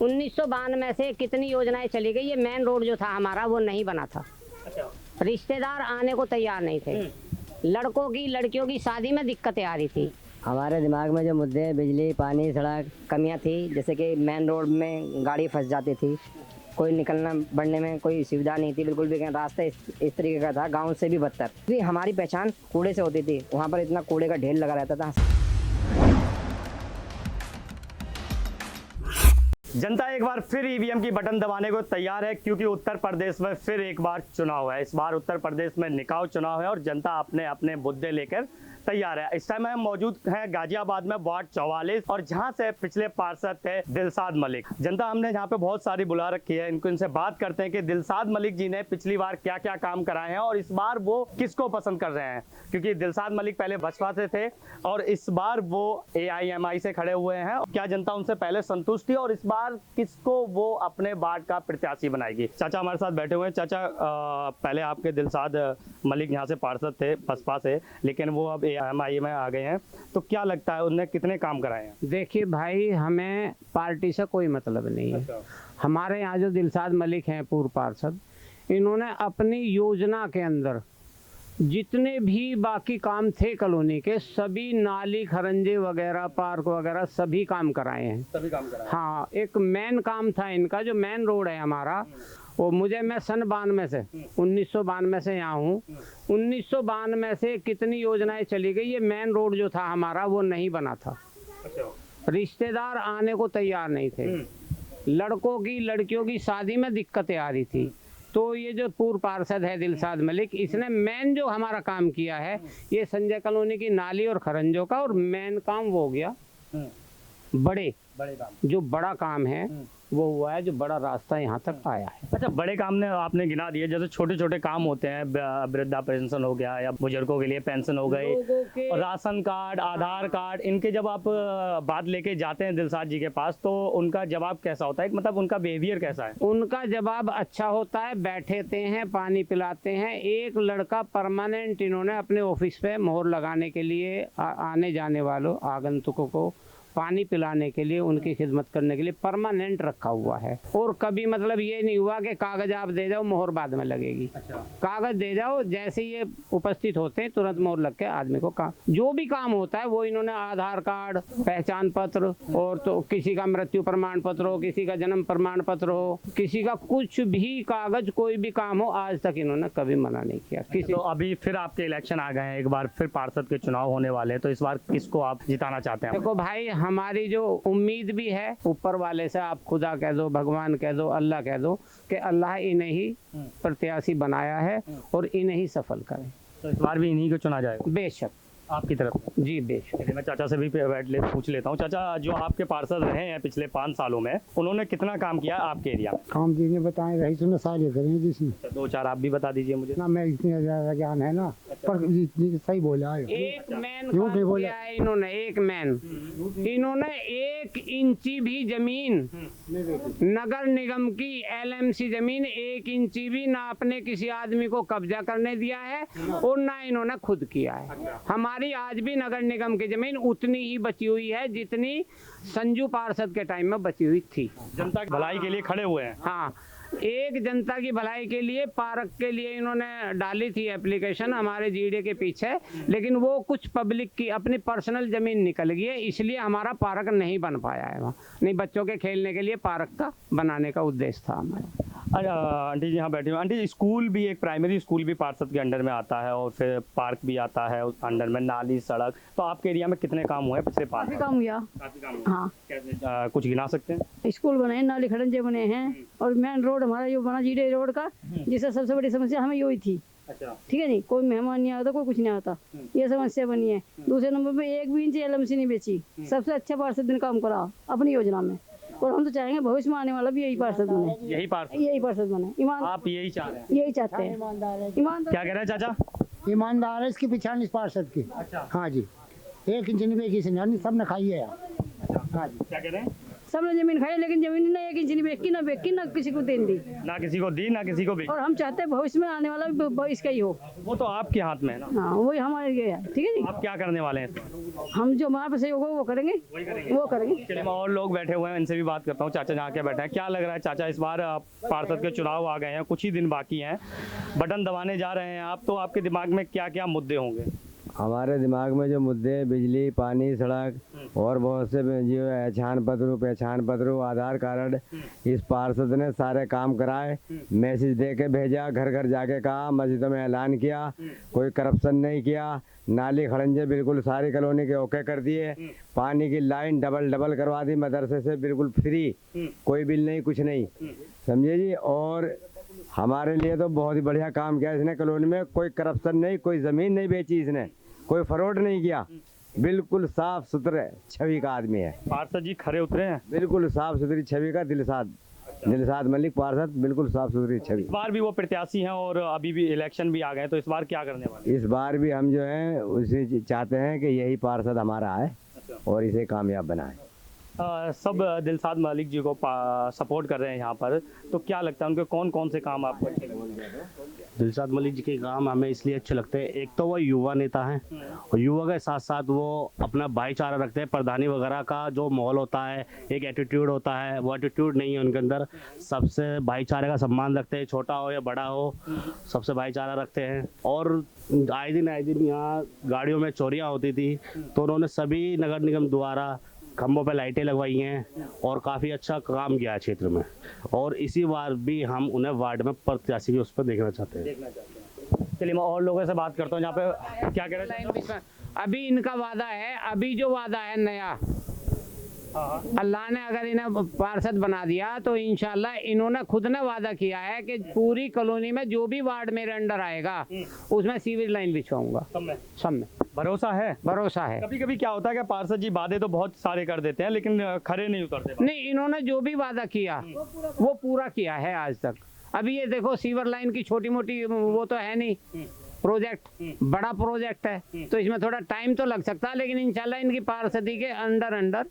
1992 में से कितनी योजनाएं चली गई। ये मेन रोड जो था हमारा वो नहीं बना था। अच्छा। रिश्तेदार आने को तैयार नहीं थे। लड़कों की लड़कियों की शादी में दिक्कतें आ रही थी। हमारे दिमाग में जो मुद्दे बिजली, पानी, सड़क, कमियां थी, जैसे कि मेन रोड में गाड़ी फंस जाती थी, कोई निकलना बढ़ने में कोई सुविधा नहीं थी, बिल्कुल भी रास्ता इस तरीके का था, गांव से भी बदतर। हमारी पहचान कूड़े से होती थी, वहाँ पर इतना कूड़े का ढेर लगा रहता था। जनता एक बार फिर ईवीएम की बटन दबाने को तैयार है, क्योंकि उत्तर प्रदेश में फिर एक बार चुनाव है। इस बार उत्तर प्रदेश में निकाय चुनाव है और जनता अपने अपने मुद्दे लेकर तैयार है। इस टाइम हम मौजूद हैं गाजियाबाद में वार्ड 44 और जहां से पिछले पार्षद थे दिलशाद मलिक। जनता हमने यहाँ पे बहुत सारी बुला रखी है, इनसे बात करते हैं कि दिलशाद मलिक जी ने पिछली बार क्या क्या काम कराए हैं और इस बार वो किसको पसंद कर रहे हैं। क्योंकि दिलशाद मलिक पहले बसपा से थे और इस बार वो AIMI से खड़े हुए हैं। क्या जनता उनसे पहले संतुष्ट थी और इस बार किसको वो अपने वार्ड का प्रत्याशी बनाएगी। चाचा हमारे साथ बैठे हुए हैं। चाचा, पहले आपके दिलशाद मलिक यहाँ से पार्षद थे बसपा से, लेकिन वो अब AIMI में आ गए हैं, तो क्या लगता है उन्होंने कितने काम कराए हैं? देखिए भाई, हमें पार्टी से कोई मतलब नहीं है। अच्छा। हमारे यहाँ जो दिलशाद मलिक हैं पूर्व पार्षद, इन्होंने अपनी योजना के अंदर जितने भी बाकी काम थे कॉलोनी के, सभी नाली खरंजे वगैरह, पार्क वगैरह सभी काम कराए हैं। सभी काम कराए। हाँ, एक मेन काम था इनका, जो मेन रोड है हमारा, वो मैं सन 92 से 1992 से यहाँ हूँ। 1992 से कितनी योजनाएं चली गई। ये मेन रोड जो था हमारा वो नहीं बना था। अच्छा। रिश्तेदार आने को तैयार नहीं थे। लड़कों की लड़कियों की शादी में दिक्कतें आ रही थी। तो ये जो पूर्व पार्षद है दिलशाद मलिक, इसने मेन जो हमारा काम किया है ये संजय कॉलोनी की नाली और खरंजों का, और मेन काम वो हो गया बड़े काम। जो बड़ा काम है वो हुआ है, जो बड़ा रास्ता यहाँ तक आया है। अच्छा, बड़े काम ने आपने गिना दिए, जैसे छोटे छोटे काम होते हैं, वृद्धा पेंशन हो गया या बुजुर्गों के लिए पेंशन हो गई, और राशन कार्ड, आधार कार्ड, इनके जब आप बात लेके जाते हैं दिलशाद जी के पास, तो उनका जवाब कैसा होता है? मतलब उनका बिहेवियर कैसा है? उनका जवाब अच्छा होता है, बैठेते हैं, पानी पिलाते हैं। एक लड़का परमानेंट इन्होंने अपने ऑफिस पे मोहर लगाने के लिए आने जाने वालों आगंतुकों को पानी पिलाने के लिए, उनकी खिदमत करने के लिए परमानेंट रखा हुआ है। और कभी मतलब ये नहीं हुआ कि कागज आप दे जाओ मोहर बाद में लगेगी। अच्छा। कागज दे जाओ, जैसे ये उपस्थित होते हैं तुरंत मोहर लग के आदमी को काम, जो भी काम होता है वो इन्होंने आधार कार्ड, पहचान पत्र, और तो किसी का मृत्यु प्रमाण पत्र हो, किसी का जन्म प्रमाण पत्र हो, किसी का कुछ भी कागज, कोई भी काम हो, आज तक इन्होंने कभी मना नहीं किया किसी। तो अभी फिर आपके इलेक्शन आ गए हैं, एक बार फिर पार्षद के चुनाव होने वाले हैं, तो इस बार किसको आप जिताना चाहते हैं? देखो भाई, हमारी जो उम्मीद भी है ऊपर वाले से, आप खुदा कह दो, भगवान कह दो, अल्लाह कह दो, कि अल्लाह इन्हें ही प्रत्याशी बनाया है और इन्हें ही सफल करें। तो इस बार भी इन्हीं को चुना जाएगा? बेशक। आपकी तरफ से? जी बेशक। मैं चाचा से भी पूछ लेता हूँ। चाचा, जो आपके पार्षद रहे हैं पिछले 5 सालों में, उन्होंने कितना काम किया आपके एरिया में? काम जिन्हें बताएं रही सुनो सारे करें जिसमें। 2-4 आप भी बता दीजिए मुझे। ना मैं इतनी ज्यादा ज्ञान है ना, पर सही बोला है। एक मैन झूठ नहीं काम बोला। किया है इन्होंने, एक मैन। इन्होंने 1 इंची भी जमीन, नगर निगम की LMC जमीन 1 इंची भी ना अपने किसी आदमी को कब्जा करने दिया है और ना इन्होंने खुद किया है। हमारी आज भी नगर निगम की जमीन उतनी ही बची हुई है जितनी संजू पार्षद के टाइम में बची हुई थी। जनता की भलाई के लिए खड़े हुए हैं। हाँ, एक जनता की भलाई के लिए पार्क के लिए इन्होंने डाली थी एप्लीकेशन हमारे GD के पीछे, लेकिन वो कुछ पब्लिक की अपनी पर्सनल जमीन निकल गई है, इसलिए हमारा पार्क नहीं बन पाया है वहाँ। नहीं, बच्चों के खेलने के लिए पार्क का बनाने का उद्देश्य था हमारा। आंटी जी यहाँ बैठी हुई। आंटी, स्कूल भी, एक प्राइमरी स्कूल भी पार्षद के अंडर में आता है और फिर पार्क भी आता है उस अंडर में, नाली, सड़क, तो आपके एरिया में कितने काम हुए पिछले 5 साल? काम हुआ। काफी काम हुए। हाँ, कैसे, कुछ गिना सकते हैं? स्कूल बने हैं, नाली खड़ंजे बने हैं, और मेन रोड हमारा जो बना GD रोड का, जिससे सबसे बड़ी समस्या हमें यही थी। अच्छा। ठीक है, नहीं कोई मेहमान नहीं आता, कोई कुछ नहीं आता, ये समस्या बनी है। दूसरे नंबर पे 1 भी इंच LMC नहीं बेची। सबसे अच्छा पार्षद ने काम करा अपनी योजना में, और हम तो चाहेंगे भविष्य में आने वाला भी यही पार्षद बने। यही पार्षद बने। ईमान, आप यही चाह रहे हैं? यही चाहते हैं। ईमानदार। क्या कह रहे हैं चाचा? ईमानदार है इसकी पिछाड़ इस पार्षद की। अच्छा। हाँ जी, 1 इंच नहीं बेची इसने, सब ने खाई है। हाँ जी। क्या कह रहे हैं? सबने जमीन खाई, लेकिन जमीन ना 1 इंच नहीं बेची, ना किसी को देन दी। ना किसी को दी ना किसी को भी। और हम चाहते हैं भविष्य में आने वाला भी इसका ही हो। वो तो आपके हाथ में है ना। हाँ, वही हमारे लिए है। ठीक है जी, आप क्या करने वाले हैं इसमें? हम जो हमारे पास होगा वो करेंगे, वो करेंगे। चलिए, मैं और लोग बैठे हुए हैं, इनसे भी बात करता हूँ। चाचा जहाँ के बैठे हैं, क्या लग रहा है चाचा, इस बार पार्षद के चुनाव आ गए हैं, कुछ ही दिन बाकी हैं, बटन दबाने जा रहे हैं आप, तो आपके दिमाग में क्या क्या मुद्दे होंगे? हमारे दिमाग में जो मुद्दे बिजली, पानी, सड़क और बहुत से जो पहचान पत्र, आधार कार्ड, इस पार्षद ने सारे काम कराए, मैसेज दे के भेजा, घर घर जाके कहा, मस्जिदों में ऐलान किया, कोई करप्शन नहीं किया, नाली खड़ंजे बिल्कुल सारी कॉलोनी के ओके कर दिए, पानी की लाइन डबल करवा दी, मदरसे से बिल्कुल फ्री, कोई बिल नहीं, कुछ नहीं, समझे जी। और हमारे लिए तो बहुत ही बढ़िया काम किया इसने कॉलोनी में, कोई करप्शन नहीं, कोई ज़मीन नहीं बेची इसने, कोई फ्रॉड नहीं किया, बिल्कुल साफ सुथरे छवि का आदमी है। पार्षद जी खरे उतरे हैं, बिल्कुल साफ सुथरी छवि का दिलसाद मलिक पार्षद, बिल्कुल साफ सुथरी छवि। इस बार भी वो प्रत्याशी हैं और अभी भी इलेक्शन भी आ गए, तो इस बार क्या करने वाले? इस बार भी हम जो है उसे चाहते हैं कि यही पार्षद हमारा है और इसे कामयाब बनाए। सब दिलसाद मलिक जी को सपोर्ट कर रहे हैं यहाँ पर, तो क्या लगता है उनके कौन कौन से काम आपको अच्छे लगते हैं? दिलसाद मलिक जी के काम हमें इसलिए अच्छे लगते हैं, एक तो वो युवा नेता हैं और युवा के साथ साथ वो अपना भाईचारा रखते हैं। प्रधानी वगैरह का जो माहौल होता है, एक एटीट्यूड होता है, वो एटीट्यूड नहीं है उनके अंदर। सबसे भाईचारे का सम्मान रखते हैं, छोटा हो या बड़ा हो, सबसे भाईचारा रखते हैं। और आए दिन यहाँ गाड़ियों में चोरियाँ होती थी, तो उन्होंने सभी नगर निगम द्वारा खम्भों पे लाइटें लगवाई हैं और काफ़ी अच्छा काम किया है क्षेत्र में। और इसी बार भी हम उन्हें वार्ड में प्रत्याशी के उस पर देखना चाहते हैं। चलिए, मैं और लोगों से बात करता हूँ यहाँ पे। क्या कह रहे हैं? अभी इनका वादा है, अभी जो वादा है नया, अल्लाह ने अगर इन्हें पार्षद बना दिया तो इंशाल्लाह इन्होंने खुद ने वादा किया है कि पूरी कॉलोनी में जो भी वार्ड मेरे अंडर आएगा उसमें सीवेज लाइन बिछवाऊंगा। सब में भरोसा है? भरोसा है। कभी कभी क्या होता है कि पार्षद जी वादे तो बहुत सारे कर देते हैं, लेकिन खरे नहीं उतरते। नहीं, इन्होंने जो भी वादा किया वो पूरा किया है आज तक। अभी ये देखो, सीवर लाइन की छोटी मोटी वो तो है नहीं, प्रोजेक्ट बड़ा प्रोजेक्ट है, तो इसमें थोड़ा टाइम तो लग सकता है, लेकिन इंशाल्लाह इनकी पार्षदी के अंदर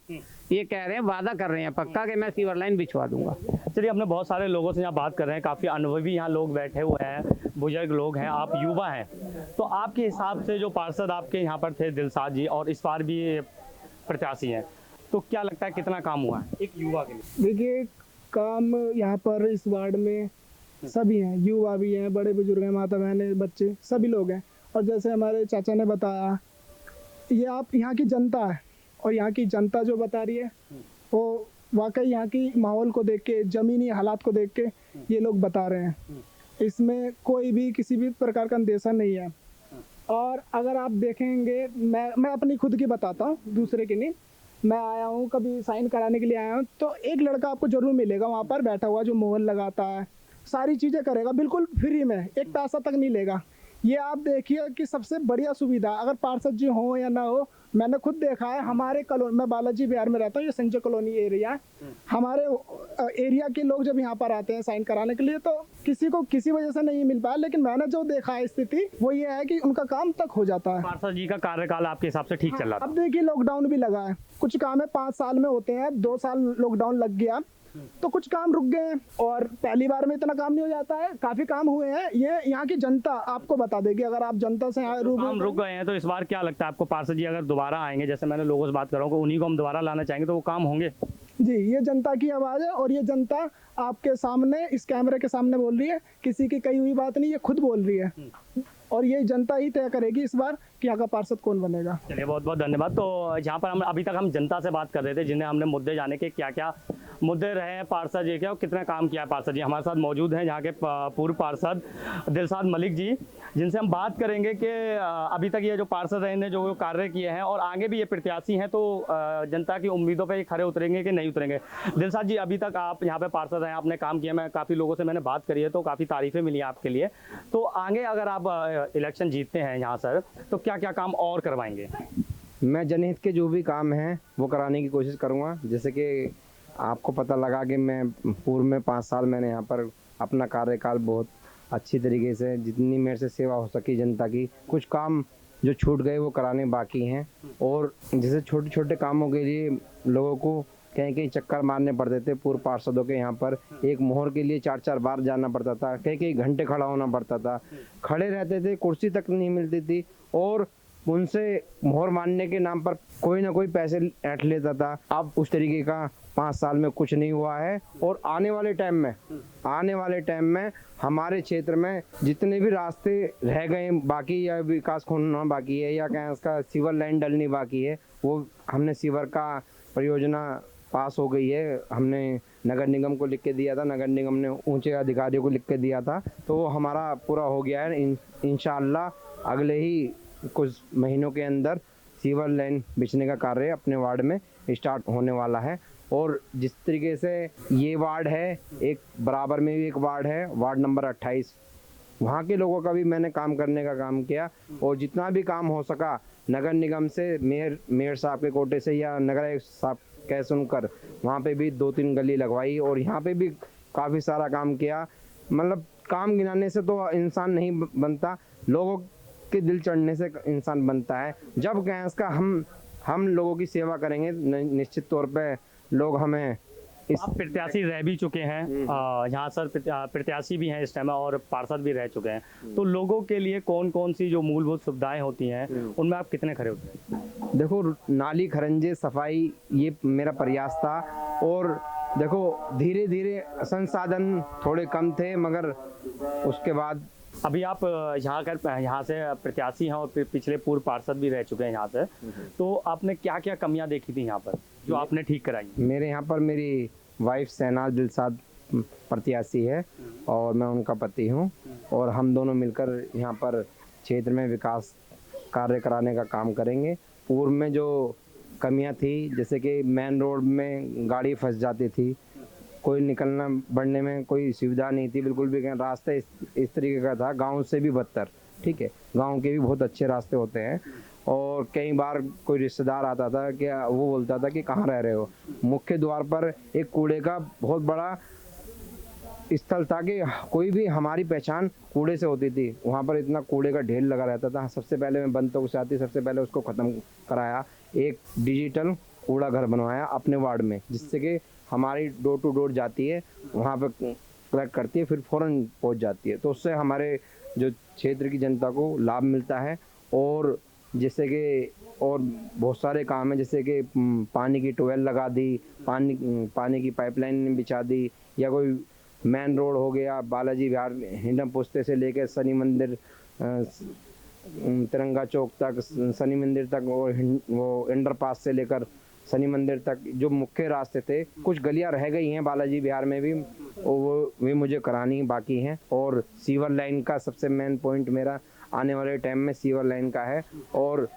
ये कह रहे हैं, वादा कर रहे हैं पक्का कि मैं सीवर लाइन बिछवा दूंगा। चलिए, अपने बहुत सारे लोगों से यहाँ बात कर रहे हैं, काफ़ी अनुभवी यहाँ लोग बैठे हुए हैं, बुजुर्ग लोग हैं, आप युवा हैं, तो आपके हिसाब से जो पार्षद आपके यहाँ पर थे दिलसाद जी और इस बार भी प्रत्याशी हैं, तो क्या लगता है कितना काम हुआ है एक युवा के लिए? देखिए, काम यहाँ पर इस वार्ड में सभी हैं, युवा भी हैं, बड़े बुजुर्ग हैं, माता बहनें, बच्चे, सभी लोग हैं। और जैसे हमारे चाचा ने बताया, ये आप यहाँ की जनता है और यहाँ की जनता जो बता रही है वो वाकई यहाँ की माहौल को देख के, ज़मीनी हालात को देख के ये लोग बता रहे हैं। इसमें कोई भी किसी भी प्रकार का अंदेशा नहीं है। और अगर आप देखेंगे, मैं अपनी खुद की बताता हूँ, दूसरे की नहीं। मैं आया हूँ, कभी साइन कराने के लिए आया हूँ, तो एक लड़का आपको जरूर मिलेगा वहाँ पर बैठा हुआ जो मोहर लगाता है, सारी चीज़ें करेगा बिल्कुल फ्री में, एक पैसा तक नहीं लेगा। ये आप देखिए कि सबसे बढ़िया सुविधा, अगर पार्षद जी हो या ना हो, मैंने खुद देखा है। हमारे कॉलोनी, मैं बालाजी बिहार में रहता हूँ, ये संजय कॉलोनी एरिया है। हमारे एरिया के लोग जब यहाँ पर आते हैं साइन कराने के लिए, तो किसी को किसी वजह से नहीं मिल पाया, लेकिन मैंने जो देखा है स्थिति वो ये है कि उनका काम तक हो जाता है। पार्षद जी का कार्यकाल आपके हिसाब से ठीक चल रहा था? अब देखिए, लॉकडाउन भी लगा है, कुछ काम है 5 साल में होते हैं, 2 साल लॉकडाउन लग गया तो कुछ काम रुक गए हैं, और पहली बार में इतना काम नहीं हो जाता है, काफी काम हुए हैं। ये यहाँ की जनता आपको बता देगी, अगर आप जनता से काम रुक गए हैं, तो इस बार क्या लगता है आपको पार्षद जी अगर दोबारा आएंगे, जैसे मैंने लोगों से बात कर रहा हूँ, उन्हीं को हम दोबारा लाना चाहेंगे, तो वो काम होंगे? जी, ये जनता की आवाज़ है और ये जनता आपके सामने, इस कैमरे के सामने बोल रही है, किसी की कही हुई बात नहीं, ये खुद बोल रही है। और ये जनता ही तय करेगी इस बार कि यहाँ का पार्षद कौन बनेगा। चलिए, बहुत बहुत धन्यवाद। तो यहाँ पर हम अभी तक हम जनता से बात कर रहे थे, जिन्हें हमने मुद्दे जाने के क्या क्या मुद्दे रहे हैं पार्षद जी के और कितना काम किया है पार्षद जी। हमारे साथ मौजूद हैं यहाँ के पूर्व पार्षद दिलसाद मलिक जी, जिनसे हम बात करेंगे कि अभी तक ये जो पार्षद रहे हैं, जो कार्य किए हैं और आगे भी ये प्रत्याशी हैं, तो जनता की उम्मीदों पर खरे उतरेंगे कि नहीं उतरेंगे? दिलसाद जी, अभी तक आप यहाँ पे पार्षद हैं, आपने काम किया, मैं काफ़ी लोगों से मैंने बात करी है, तो काफ़ी तारीफें मिली आपके लिए। तो आगे अगर आप इलेक्शन जीतते हैं यहाँ सर, तो क्या क्या काम और करवाएंगे? मैं जनहित के जो भी काम हैं वो कराने की कोशिश करूँगा। जैसे कि आपको पता लगा कि मैं पूर्व में 5 साल मैंने यहाँ पर अपना कार्यकाल बहुत अच्छी तरीके से, जितनी मेरे से सेवा हो सकी जनता की, कुछ काम जो छूट गए वो कराने बाकी हैं। और जैसे छोटे छोटे कामों के लिए लोगों को कहीं कहीं चक्कर मारने पड़ते थे पूर्व पार्षदों के यहाँ पर। एक मोहर के लिए 4-4 बार जाना पड़ता था, कहीं कहीं घंटे खड़ा होना पड़ता था, खड़े रहते थे, कुर्सी तक नहीं मिलती थी और उनसे मोहर मानने के नाम पर कोई ना कोई पैसे ऐंठ लेता था। अब उस तरीके का 5 साल में कुछ नहीं हुआ है। और आने वाले टाइम में हमारे क्षेत्र में जितने भी रास्ते रह गए बाकी या विकास होना बाकी है या क्या इसका सीवर लाइन डलनी बाकी है, वो हमने सीवर का परियोजना पास हो गई है। हमने नगर निगम को लिख के दिया था, नगर निगम ने ऊंचे अधिकारियों को लिख के दिया था, तो वो हमारा पूरा हो गया है। इंशाअल्लाह अगले ही कुछ महीनों के अंदर सीवर लाइन बिछने का कार्य अपने वार्ड में स्टार्ट होने वाला है। और जिस तरीके से ये वार्ड है, एक बराबर में भी एक वार्ड है, वार्ड नंबर 28, वहाँ के लोगों का भी मैंने काम करने का काम किया और जितना भी काम हो सका नगर निगम से, मेयर साहब के कोटे से या नगर आयुक्त साहब कह सुनकर वहाँ पे भी 2-3 गली लगवाई और यहाँ पे भी काफ़ी सारा काम किया। मतलब काम गिनाने से तो इंसान नहीं बनता, लोगों के दिल चढ़ने से इंसान बनता है। जब गैस का हम लोगों की सेवा करेंगे निश्चित तौर पे लोग हमें आप प्रत्याशी रह भी चुके हैं, यहाँ सर प्रत्याशी भी हैं इस टाइम और पार्षद भी रह चुके हैं, तो लोगों के लिए कौन कौन सी जो मूलभूत सुविधाएं होती हैं उनमें आप कितने खरे होते हैं? देखो, नाली खरंजे सफाई ये मेरा प्रयास था और देखो धीरे धीरे संसाधन थोड़े कम थे, मगर उसके बाद अभी आप यहाँ से प्रत्याशी हैं और पिछले पूर्व पार्षद भी रह चुके हैं यहाँ से, तो आपने क्या क्या कमियां देखी थी यहाँ पर जो आपने ठीक कराई? मेरे यहाँ पर मेरी वाइफ शहनाज दिलसाद प्रत्याशी है और मैं उनका पति हूँ और हम दोनों मिलकर यहाँ पर क्षेत्र में विकास कार्य कराने का काम करेंगे। पूर्व में जो कमियाँ थी, जैसे कि मेन रोड में गाड़ी फंस जाती थी, कोई निकलना बढ़ने में कोई सुविधा नहीं थी बिल्कुल भी, रास्ता इस तरीके का था, गांव से भी बदतर। ठीक है, गांव के भी बहुत अच्छे रास्ते होते हैं और कई बार कोई रिश्तेदार आता था कि वो बोलता था कि कहाँ रह रहे हो, मुख्य द्वार पर एक कूड़े का बहुत बड़ा स्थल था कि कोई भी हमारी पहचान कूड़े से होती थी। वहाँ पर इतना कूड़े का ढेर लगा रहता था। सबसे पहले मैं बंतों से आती, सबसे पहले उसको ख़त्म कराया, एक डिजिटल कूड़ा घर बनवाया अपने वार्ड में, जिससे कि हमारी डोर टू डोर जाती है, वहाँ पर कलेक्ट करती है, फिर फ़ौरन पहुँच जाती है, तो उससे हमारे जो क्षेत्र की जनता को लाभ मिलता है। और जैसे कि और बहुत सारे काम हैं, जैसे कि पानी की ट्यूबवेल लगा दी, पानी की पाइपलाइन बिछा दी, या कोई मेन रोड हो गया बालाजी विहार हिंडम पुस्ते से लेकर शनि मंदिर तिरंगा चौक तक, शनि मंदिर तक, और वो अंडरपास से लेकर शनि मंदिर तक जो मुख्य रास्ते थे, कुछ गलियां रह गई हैं बालाजी विहार में भी, वो भी मुझे करानी बाकी हैं। और सीवर लाइन का सबसे मेन पॉइंट मेरा आने वाले टाइम में सीवर लाइन का है और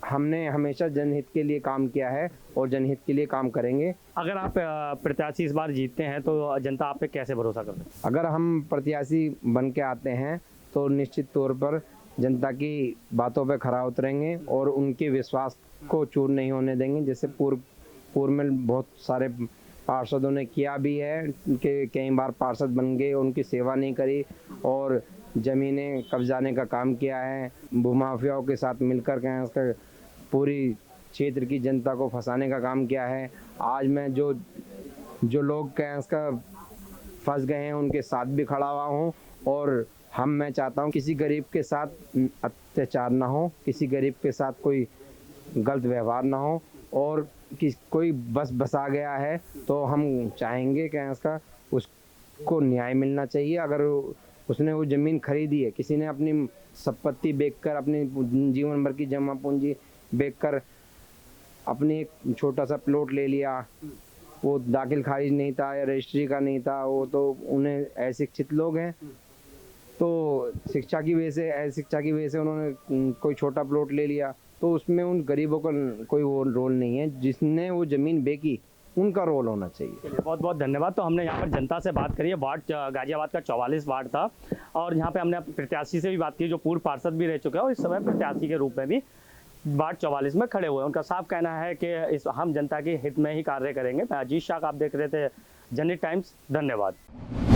हमने हमेशा जनहित के लिए काम किया है और जनहित के लिए काम करेंगे। अगर आप प्रत्याशी इस बार जीतते हैं तो जनता आप पे कैसे भरोसा करते हैं? अगर हम प्रत्याशी बन के आते हैं तो निश्चित तौर पर जनता की बातों पे खरा उतरेंगे और उनके विश्वास को चूर नहीं होने देंगे। जैसे पूर्व में बहुत सारे पार्षदों ने किया भी है कि कई बार पार्षद बन गए, उनकी सेवा नहीं करी और ज़मीनें कब्जाने का काम किया है, भूमाफियाओं के साथ मिलकर के पूरी क्षेत्र की जनता को फंसाने का काम किया है। आज मैं जो लोग इसका फंस गए हैं उनके साथ भी खड़ा हुआ हूँ और मैं चाहता हूँ किसी गरीब के साथ अत्याचार ना हो, किसी गरीब के साथ कोई गलत व्यवहार ना हो, और कोई बसा गया है तो हम चाहेंगे कि इसका उसको न्याय मिलना चाहिए। अगर उसने वो ज़मीन खरीदी है, किसी ने अपनी संपत्ति बेचकर, अपनी जीवन भर की जमा पूंजी बेचकर अपनी एक छोटा सा प्लॉट ले लिया, वो दाखिल खारिज नहीं था या रजिस्ट्री का नहीं था, वो तो उन्हें अशिक्षित लोग हैं, तो शिक्षा की वजह से उन्होंने कोई छोटा प्लॉट ले लिया, तो उसमें उन गरीबों का कोई वो रोल नहीं है, जिसने वो ज़मीन बेची उनका रोल होना चाहिए। बहुत बहुत धन्यवाद। तो हमने यहाँ पर जनता से बात करी है, वार्ड गाजियाबाद का 44 वार्ड था और यहाँ पे हमने प्रत्याशी से भी बात की जो पूर्व पार्षद भी रह चुके हैं और इस समय प्रत्याशी के रूप में भी वार्ड 44 में खड़े हुए हैं। उनका साफ कहना है कि हम जनता के हित में ही कार्य करेंगे। मैं अजीत शाह, आप देख रहे थे जनहित टाइम्स। धन्यवाद।